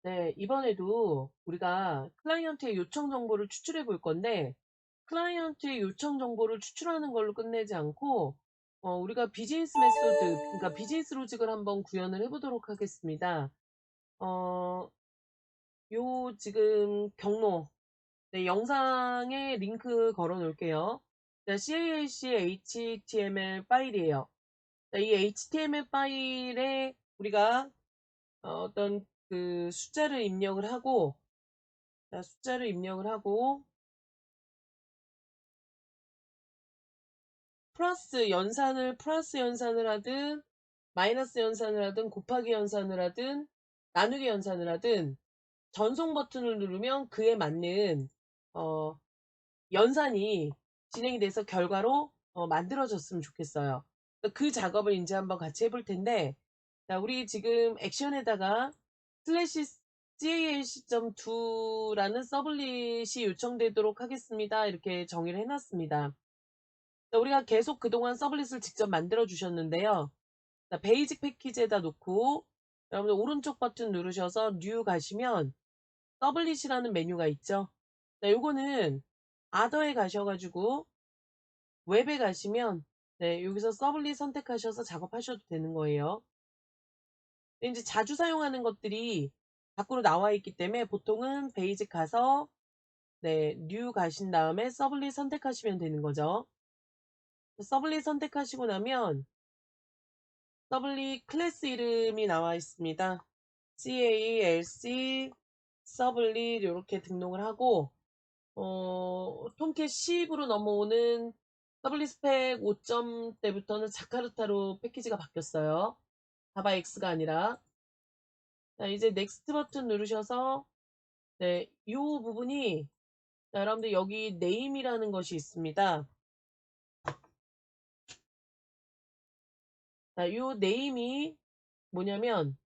네, 이번에도 우리가 클라이언트의 요청 정보를 추출해 볼 건데, 클라이언트의 요청 정보를 추출하는 걸로 끝내지 않고, 우리가 비즈니스 메소드, 그러니까 비즈니스 로직을 한번 구현을 해보도록 하겠습니다. 어, 요 지금 경로, 네, 영상에 링크 걸어 놓을게요. 자, CAC HTML 파일이에요. 자, 이 HTML 파일에 우리가 어떤 그 숫자를 입력을 하고, 자, 숫자를 입력을 하고, 플러스 연산을 하든, 마이너스 연산을 하든, 곱하기 연산을 하든, 나누기 연산을 하든, 전송 버튼을 누르면 그에 맞는, 어, 연산이 진행이 돼서 결과로 만들어졌으면 좋겠어요. 그 작업을 이제 한번 같이 해볼 텐데, 자, 우리 지금 액션에다가 슬래시 CAC.2라는 서블릿이 요청되도록 하겠습니다. 이렇게 정의를 해놨습니다. 자, 우리가 계속 그동안 서블릿을 직접 만들어 주셨는데요. 자, 베이직 패키지에다 놓고 여러분들 오른쪽 버튼 누르셔서 뉴 가시면 서블릿이라는 메뉴가 있죠. 자, 요거는 아더에 가셔가지고 웹에 가시면 네, 여기서 서블릿 선택하셔서 작업하셔도 되는 거예요. 이제 자주 사용하는 것들이 밖으로 나와 있기 때문에 보통은 베이직 가서 네, 뉴 가신 다음에 서블릿 선택하시면 되는 거죠. 서블릿 선택하시고 나면 서블릿 클래스 이름이 나와 있습니다. CALC 서블릿 이렇게 등록을 하고 톰캣 10으로 넘어오는 서블릿 스펙 5점 때부터는 자카르타로 패키지가 바뀌었어요. 자바 X가 아니라. 자, 이제 넥스트 버튼 누르셔서 네, 이 부분이 자, 여러분들 여기 네임이라는 것이 있습니다. 자, 이 네임이 뭐냐면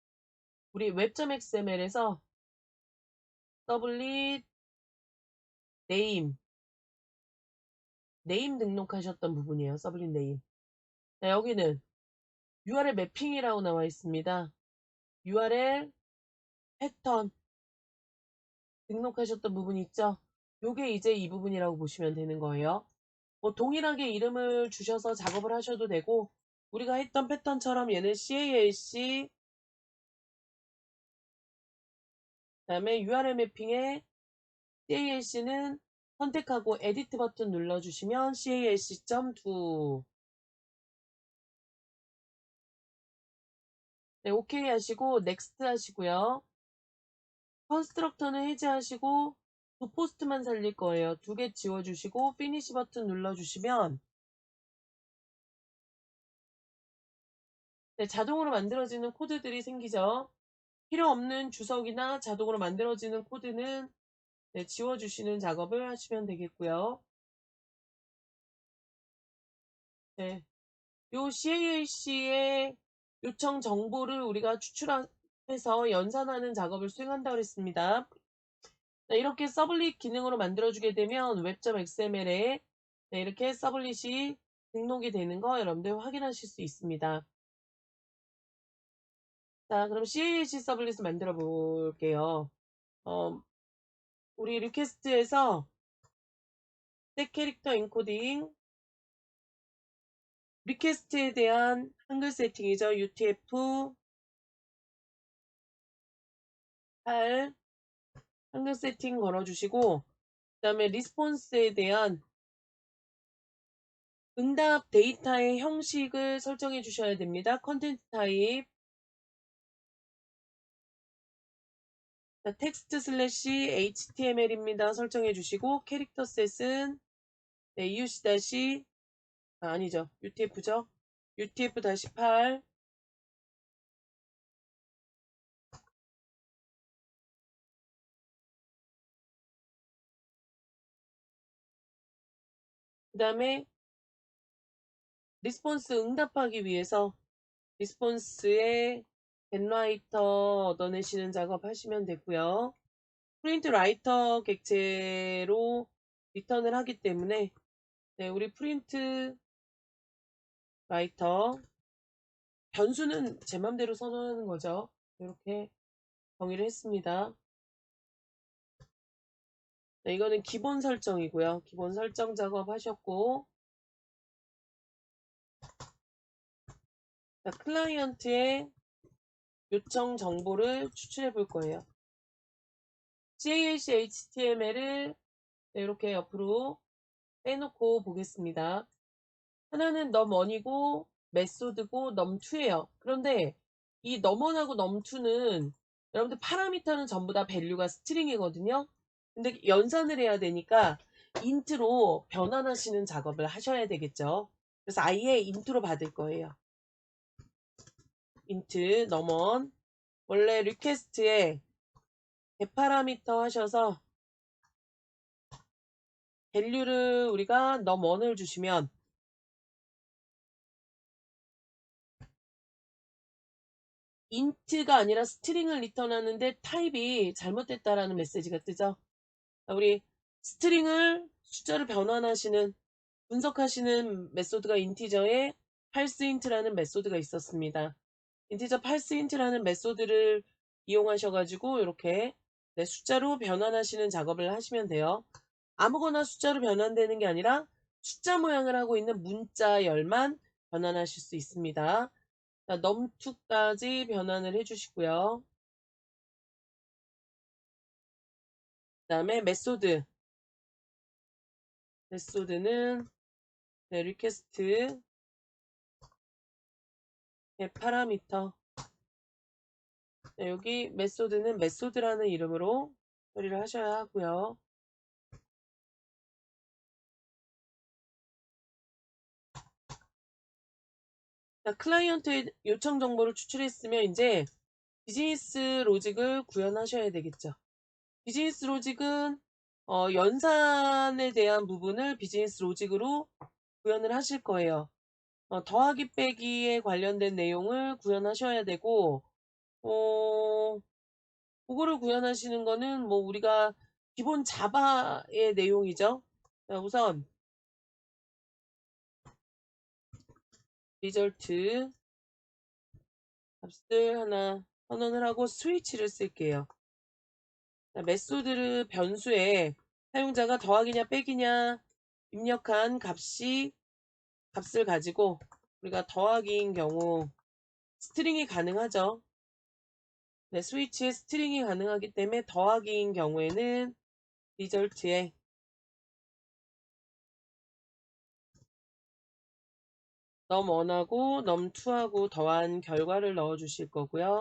우리 웹.xml에서 서블릿 네임 등록하셨던 부분이에요. 서블릿 네임. 자, 여기는 URL 매핑이라고 나와 있습니다. URL 패턴 등록하셨던 부분 있죠? 요게 이제 이 부분이라고 보시면 되는 거예요. 뭐 동일하게 이름을 주셔서 작업을 하셔도 되고 우리가 했던 패턴처럼 얘는 CALC 그다음에 URL 매핑에 CALC는 선택하고 에디트 버튼 눌러주시면 CALC.2 네, 오케이 하시고 넥스트 하시고요. 컨스트럭터는 해제하시고 두 포스트만 살릴 거예요. 두 개 지워주시고 피니시 버튼 눌러주시면 네, 자동으로 만들어지는 코드들이 생기죠. 필요 없는 주석이나 자동으로 만들어지는 코드는 네, 지워주시는 작업을 하시면 되겠고요. 네, 요 CAC의 요청 정보를 우리가 추출해서 연산하는 작업을 수행한다고 했습니다. 네, 이렇게 서블릿 기능으로 만들어주게 되면 웹.xml에 네, 이렇게 서블릿이 등록이 되는 거 여러분들 확인하실 수 있습니다. 자, 그럼 CAC 서블릿을 만들어 볼게요. 우리 리퀘스트에서 색 캐릭터 인코딩 리퀘스트에 대한 한글 세팅이죠. UTF-8 한글 세팅 걸어주시고 그 다음에 리스폰스에 대한 응답 데이터의 형식을 설정해 주셔야 됩니다. 컨텐츠 타입 텍스트 슬래시 HTML입니다. 설정해 주시고 캐릭터 셋은 네, EUC- 아니죠. UTF죠. UTF-8 그 다음에 리스폰스 응답하기 위해서 리스폰스에 겟라이터 얻어내시는 작업 하시면 되고요. 프린트 라이터 객체로 리턴을 하기 때문에 네, 우리 프린트 라이터 변수는 제 맘대로 선언하는 거죠. 이렇게 정의를 했습니다. 네, 이거는 기본 설정이고요. 기본 설정 작업 하셨고, 자, 클라이언트의 요청 정보를 추출해 볼 거예요. CAC HTML을 이렇게 옆으로 빼놓고 보겠습니다. 하나는 num1이고 메소드고 num2예요. 그런데 이 num1하고 num2는 여러분들 파라미터는 전부 다 밸류가 스트링이거든요. 근데 연산을 해야 되니까 int로 변환하시는 작업을 하셔야 되겠죠. 그래서 아예 int로 받을 거예요. int num1 원래 리퀘스트에 개파라미터 하셔서 밸류를 우리가 num1을 주시면 int가 아니라 스트링을 리턴하는데 타입이 잘못됐다라는 메시지가 뜨죠. 우리 스트링을 숫자로 변환하시는 분석하시는 메소드가 인티저에 parseInt라는 메소드가 있었습니다. 인티저 parseInt라는 메소드를 이용하셔가지고 이렇게 숫자로 변환하시는 작업을 하시면 돼요. 아무거나 숫자로 변환되는 게 아니라 숫자 모양을 하고 있는 문자 열만 변환하실 수 있습니다. 자, num2까지 변환을 해주시고요. 그 다음에 메소드는 리퀘스트 파라미터 여기 메소드는 메소드라는 이름으로 처리를 하셔야 하고요. 자, 클라이언트의 요청 정보를 추출했으면 이제 비즈니스 로직을 구현하셔야 되겠죠. 비즈니스 로직은 연산에 대한 부분을 비즈니스 로직으로 구현을 하실 거예요. 더하기 빼기에 관련된 내용을 구현하셔야 되고 그거를 구현하시는 거는 뭐 우리가 기본 자바의 내용이죠. 자, 우선 리절트 값을 하나 선언을 하고 스위치를 쓸게요. 자, 메소드를 변수에 사용자가 더하기냐 빼기냐 입력한 값을 가지고 우리가 더하기인 경우 스트링이 가능하죠. 네, 스위치에 스트링이 가능하기 때문에 더하기인 경우에는 리절트에 num1하고 num2하고 더한 결과를 넣어 주실 거고요.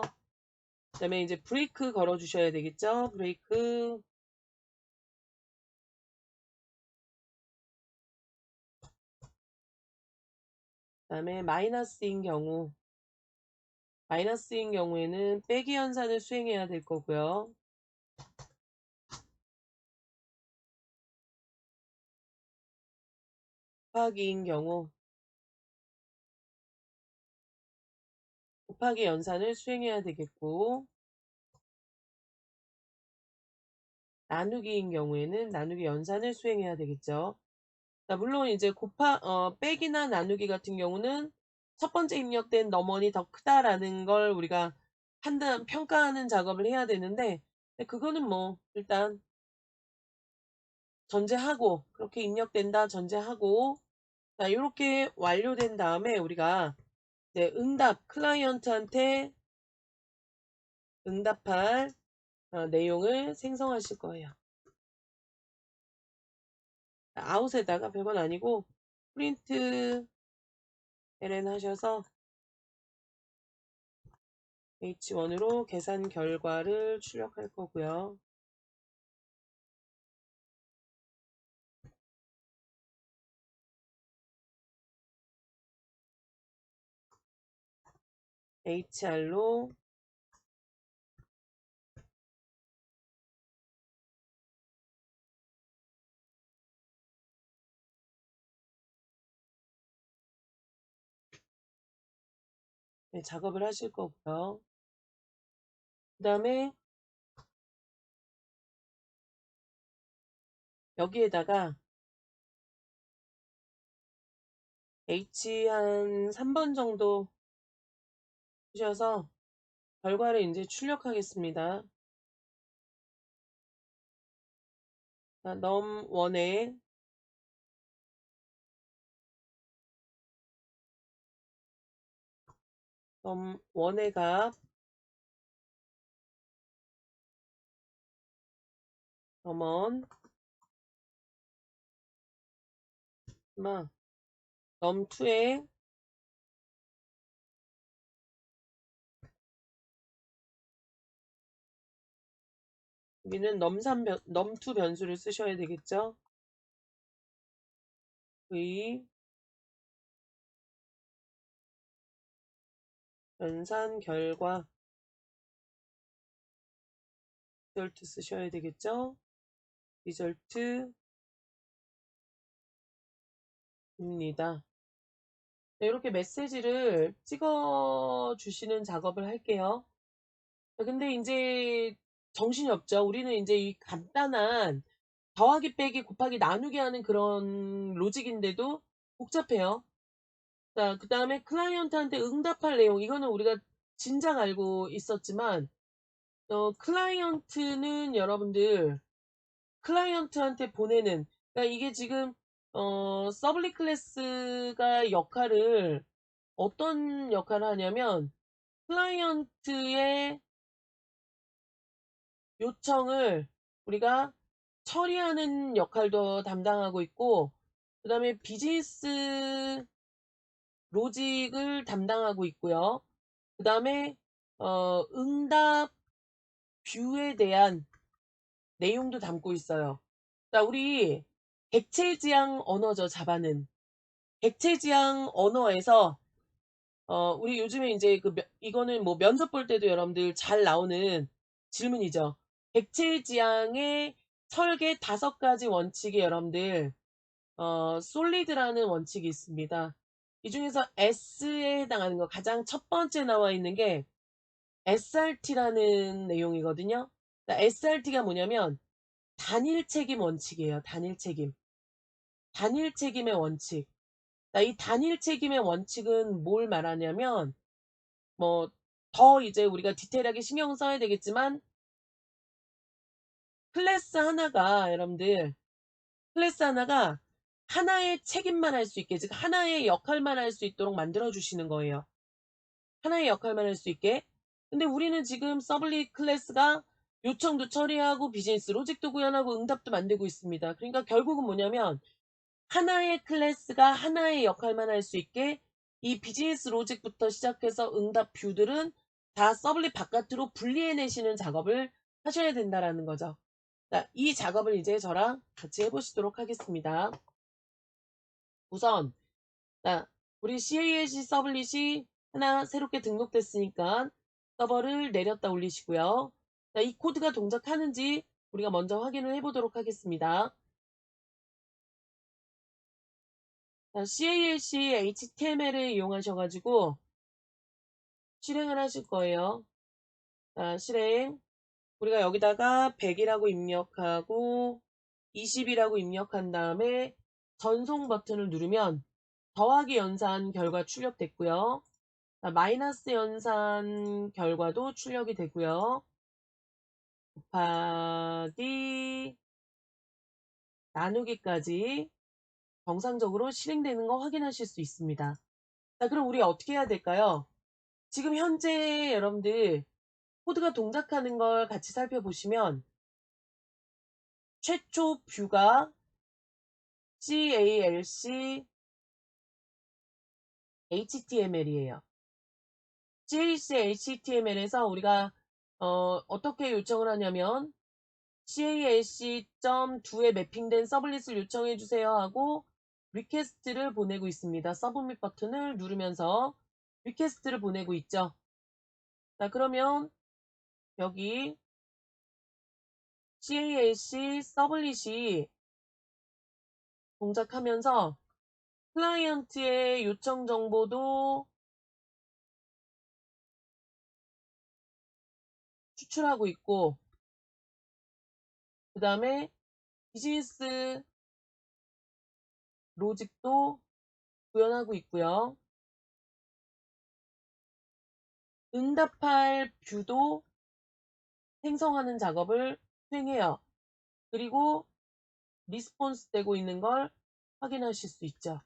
그 다음에 이제 브레이크 걸어 주셔야 되겠죠. 브레이크 그 다음에 마이너스인 경우에는 빼기 연산을 수행해야 될 거고요. 곱하기인 경우 곱하기 연산을 수행해야 되겠고 나누기인 경우에는 나누기 연산을 수행해야 되겠죠. 자, 물론 이제 빼기나 나누기 같은 경우는 첫 번째 입력된 넘원이 더 크다라는 걸 우리가 평가하는 작업을 해야 되는데 그거는 뭐 일단 전제하고 그렇게 입력된다 전제하고 자, 이렇게 완료된 다음에 우리가 이제 클라이언트한테 응답할 내용을 생성하실 거예요. 아웃에다가 별건 아니고 프린트 ln 하셔서 h1으로 계산 결과를 출력할 거고요. HR로 네, 작업을 하실 거고요. 그 다음에 여기에다가 H 한 3번 정도 주셔서 결과를 이제 출력하겠습니다. 자, num1의 num1의 값 num1 num2의 여기는 num2 변수를 쓰셔야 되겠죠. v 연산 결과 result 쓰셔야 되겠죠. result입니다. 네, 이렇게 메시지를 찍어 주시는 작업을 할게요. 근데 이제 정신이 없죠. 우리는 이제 이 간단한 더하기 빼기 곱하기 나누기 하는 그런 로직인데도 복잡해요. 자, 그 다음에 클라이언트한테 응답할 내용, 이거는 우리가 진작 알고 있었지만 클라이언트는 여러분들 클라이언트한테 보내는, 그러니까 이게 지금 서블릿 클래스가 역할을 어떤 역할을 하냐면 클라이언트의 요청을 우리가 처리하는 역할도 담당하고 있고, 그 다음에 비즈니스 로직을 담당하고 있고요. 그 다음에 응답 뷰에 대한 내용도 담고 있어요. 자, 우리 객체지향 언어죠, 자바는. 객체지향 언어에서 우리 요즘에 이제 이거는 뭐 면접 볼 때도 여러분들 잘 나오는 질문이죠. 객체지향의 설계 5가지 원칙이 여러분들 솔리드라는 원칙이 있습니다. 이 중에서 S에 해당하는 거 가장 첫 번째 나와 있는 게 SRT라는 내용이거든요. SRT가 뭐냐면 단일 책임 원칙이에요. 단일 책임. 단일 책임의 원칙. 이 단일 책임의 원칙은 뭘 말하냐면 뭐 더 이제 우리가 디테일하게 신경 써야 되겠지만 클래스 하나가 여러분들 클래스 하나가 하나의 책임만 할 수 있게, 즉 하나의 역할만 할 수 있도록 만들어 주시는 거예요. 하나의 역할만 할 수 있게. 근데 우리는 지금 서블릿 클래스가 요청도 처리하고 비즈니스 로직도 구현하고 응답도 만들고 있습니다. 그러니까 결국은 뭐냐면 하나의 클래스가 하나의 역할만 할 수 있게 이 비즈니스 로직부터 시작해서 응답 뷰들은 다 서블릿 바깥으로 분리해내시는 작업을 하셔야 된다라는 거죠. 자, 이 작업을 이제 저랑 같이 해보시도록 하겠습니다. 우선 자, 우리 CALC 서블릿이 하나 새롭게 등록됐으니까 서버를 내렸다 올리시고요. 자, 이 코드가 동작하는지 우리가 먼저 확인을 해보도록 하겠습니다. 자, CALC HTML을 이용하셔가지고 실행을 하실 거예요. 자, 실행. 우리가 여기다가 100이라고 입력하고 20이라고 입력한 다음에 전송 버튼을 누르면 더하기 연산 결과 출력됐고요. 자, 마이너스 연산 결과도 출력이 되고요. 곱하기 나누기까지 정상적으로 실행되는 거 확인하실 수 있습니다. 자, 그럼 우리 어떻게 해야 될까요? 지금 현재 여러분들 코드가 동작하는 걸 같이 살펴보시면 최초 뷰가 CALC HTML이에요. CALC HTML에서 우리가 어떻게 요청을 하냐면 CALC.2에 매핑된 서블릿을 요청해주세요 하고 리퀘스트를 보내고 있습니다. 서브밋 버튼을 누르면서 리퀘스트를 보내고 있죠. 자, 그러면 여기 CALC 서블릿이 동작하면서 클라이언트의 요청 정보도 추출하고 있고, 그 다음에 비즈니스 로직도 구현하고 있고요. 응답할 뷰도 생성하는 작업을 수행해요. 그리고 리스폰스 되고 있는 걸 확인하실 수 있죠.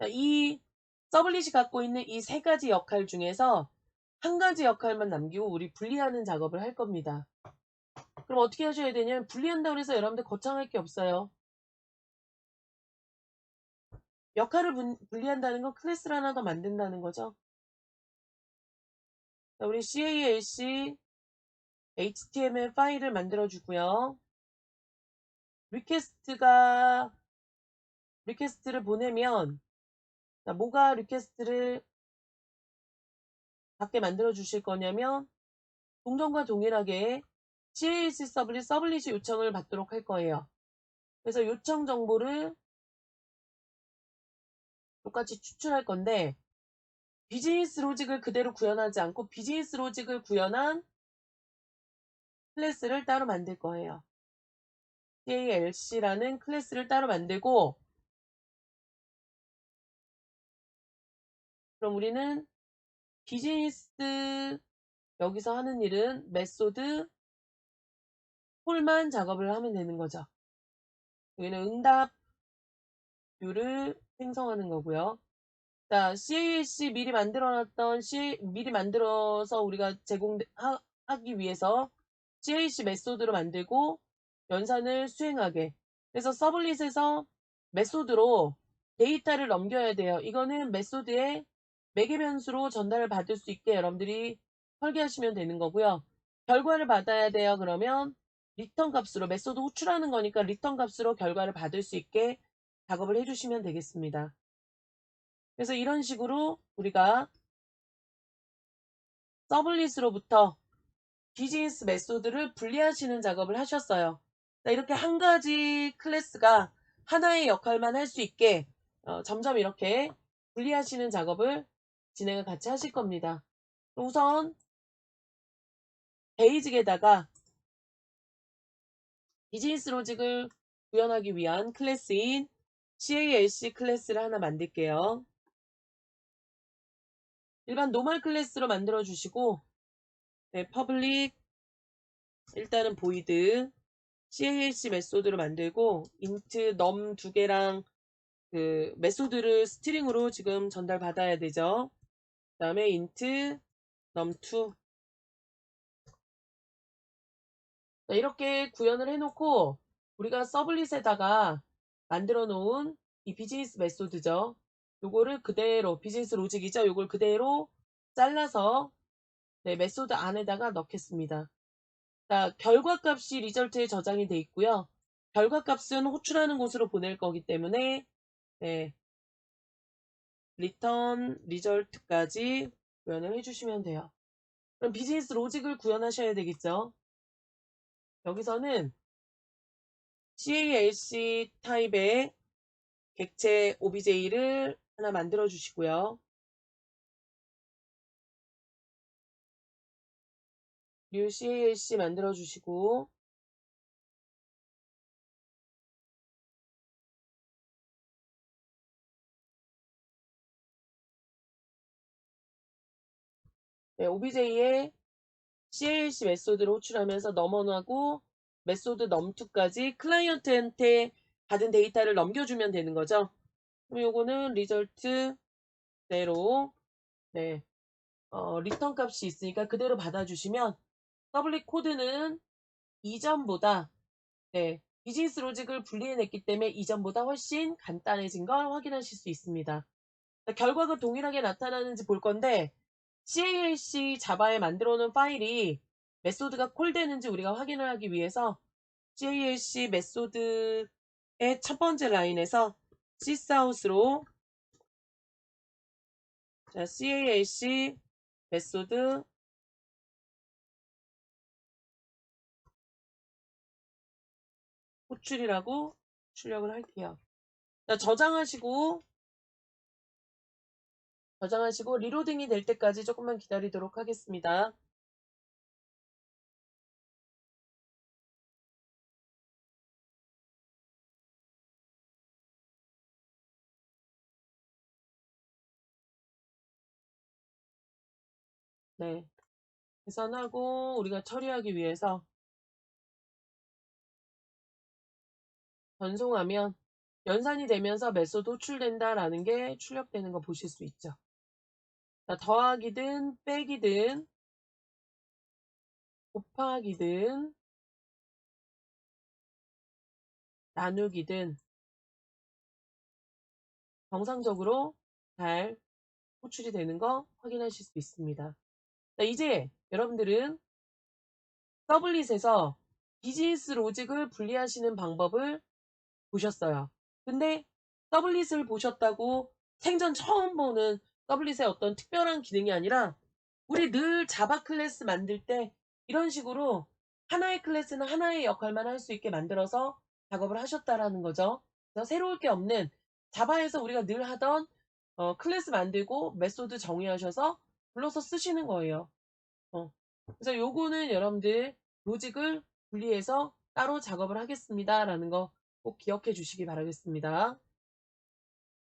이 서블릿이 갖고 있는 이 세 가지 역할 중에서 한 가지 역할만 남기고 우리 분리하는 작업을 할 겁니다. 그럼 어떻게 하셔야 되냐면 분리한다고 해서 여러분들 거창할 게 없어요. 역할을 분리한다는 건 클래스를 하나 더 만든다는 거죠. 자, 우리 CALC HTML 파일을 만들어 주고요. 리퀘스트를 보내면 자, 뭐가 리퀘스트를 받게 만들어 주실 거냐면 동전과 동일하게 CAC 서블릿이 요청을 받도록 할 거예요. 그래서 요청 정보를 똑같이 추출할 건데 비즈니스 로직을 그대로 구현하지 않고 비즈니스 로직을 구현한 클래스를 따로 만들 거예요. CALC라는 클래스를 따로 만들고 그럼 우리는 비즈니스 여기서 하는 일은 메소드 폴만 작업을 하면 되는 거죠. 여기는 응답 뷰를 생성하는 거고요. 자, CAC 미리 만들어서 우리가 하기 위해서 CAC 메소드로 만들고 연산을 수행하게. 그래서 서블릿에서 메소드로 데이터를 넘겨야 돼요. 이거는 메소드에 매개 변수로 전달을 받을 수 있게 여러분들이 설계하시면 되는 거고요. 결과를 받아야 돼요. 그러면 리턴 값으로 메소드 호출하는 거니까 리턴 값으로 결과를 받을 수 있게 작업을 해주시면 되겠습니다. 그래서 이런 식으로 우리가 서블릿으로부터 비즈니스 메소드를 분리하시는 작업을 하셨어요. 이렇게 한 가지 클래스가 하나의 역할만 할 수 있게 점점 이렇게 분리하시는 작업을 진행을 같이 하실 겁니다. 우선 베이직에다가 비즈니스 로직을 구현하기 위한 클래스인 CALC 클래스를 하나 만들게요. 일반 노멀 클래스로 만들어 주시고 네, 퍼블릭 일단은 보이드 CALC 메소드로 만들고 int num 2개랑 그 메소드를 스트링으로 지금 전달 받아야 되죠. 그 다음에 int num2 이렇게 구현을 해놓고 우리가 서블릿에다가 만들어 놓은 이 비즈니스 메소드죠. 요거를 그대로 비즈니스 로직이죠. 요걸 그대로 잘라서 네, 메소드 안에다가 넣겠습니다. 자, 결과값이 리절트에 저장이 돼 있고요. 결과값은 호출하는 곳으로 보낼 거기 때문에 네, 리턴 리절트까지 구현을 해주시면 돼요. 그럼 비즈니스 로직을 구현하셔야 되겠죠. 여기서는 CALC 타입의 객체 OBJ를 하나 만들어 주시고요. new CALC 만들어 주시고 네, OBJ에 CALC 메소드를 호출하면서 넘어가고 메소드 num2까지 클라이언트한테 받은 데이터를 넘겨주면 되는 거죠. 그럼 요거는 리절트 대로 네, 리턴 값이 있으니까 그대로 받아주시면 더블릭 코드는 이전보다 네, 비즈니스 로직을 분리해냈기 때문에 이전보다 훨씬 간단해진 걸 확인하실 수 있습니다. 결과가 동일하게 나타나는지 볼 건데 CALC 자바에 만들어 놓은 파일이 메소드가 콜되는지 우리가 확인을 하기 위해서 CALC 메소드의 첫 번째 라인에서 sysout로 CALC 메소드 호출이라고 출력을 할게요. 자, 저장하시고 리로딩이 될 때까지 조금만 기다리도록 하겠습니다. 네. 계산하고 우리가 처리하기 위해서 전송하면 연산이 되면서 매수도 호출된다라는 게 출력되는 거 보실 수 있죠. 자, 더하기든 빼기든 곱하기든 나누기든 정상적으로 잘 호출이 되는 거 확인하실 수 있습니다. 자, 이제 여러분들은 서블릿에서 비즈니스 로직을 분리하시는 방법을 보셨어요. 근데 서블릿을 보셨다고 생전 처음 보는 서블릿의 어떤 특별한 기능이 아니라 우리 늘 자바 클래스 만들 때 이런 식으로 하나의 클래스는 하나의 역할만 할 수 있게 만들어서 작업을 하셨다라는 거죠. 그래서 새로울 게 없는 자바에서 우리가 늘 하던 클래스 만들고 메소드 정의하셔서 불러서 쓰시는 거예요. 그래서 요거는 여러분들 로직을 분리해서 따로 작업을 하겠습니다. 라는 거 꼭 기억해 주시기 바라겠습니다.